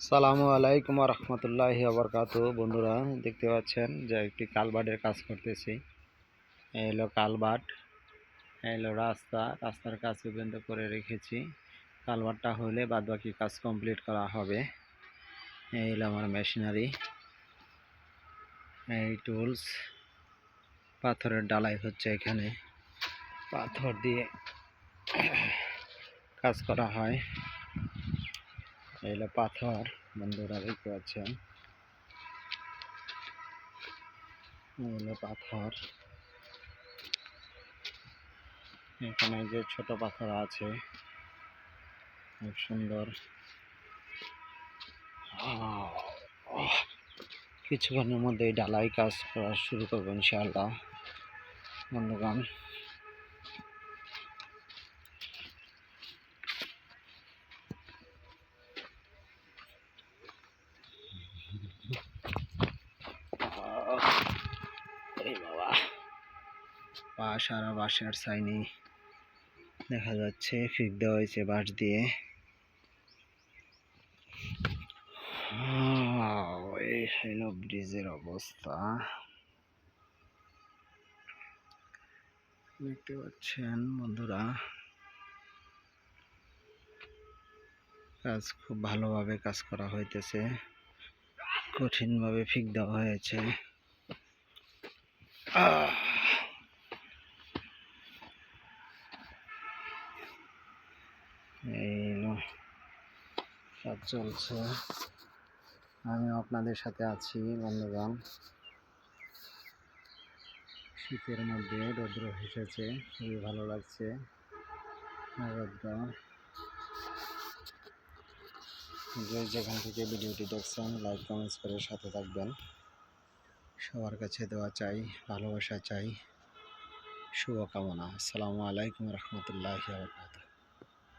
সালামু আলাইকুম রহমতুল্লাহি আবরকাতু। বন্ধুরা দেখতে পাচ্ছেন যে একটি কালভার্টের কাজ করতেছি। এই হলো কালভার্ট, এই হলো রাস্তার কাজ পর্যন্ত করে রেখেছি। কালভার্টটা হলে বাদবাকি কাজ কমপ্লিট করা হবে। এই হলো আমার মেশিনারি, এই টুলস। পাথরের ডালাই হচ্ছে, এখানে পাথর দিয়ে কাজ করা হয়। এই হলো পাথর, বন্ধুরা দেখতে পাচ্ছেন, এই হলো পাথর। এখানে যে ছোট পাথর আছে, খুব সুন্দর। কিছুক্ষণের মধ্যে ডালাই কাজ করা শুরু করবো ইনশাআল্লাহ বন্ধুগণ। এই বাবা, বাঁশ আর বাঁশের সাইনি দেখা যাচ্ছে, ফিক দেওয়া হয়েছে বাঁশ দিয়ে। এই হলো ব্রিজের অবস্থা, দেখতে পাচ্ছেন বন্ধুরা। কাজ খুব ভালোভাবে কাজ করা হইতেছে, কঠিনভাবে ফিক দেওয়া হয়েছে। এই কাজ চলছে, আমি আপনাদের সাথে আছি বন্ধুগণ। শীতের মধ্যে রৌদ্র এসেছে, খুবই ভালো লাগছে রৌদ্র। যে যেখান থেকে ভিডিওটি দেখছেন, লাইক কমেন্টস করে সাথে থাকবেন। সবার কাছে দোয়া চাই, ভালোবাসা চাই, শুভকামনা। আসসালামু আলাইকুম রহমতুল্লাহি ওয়া বারাকাতুহু।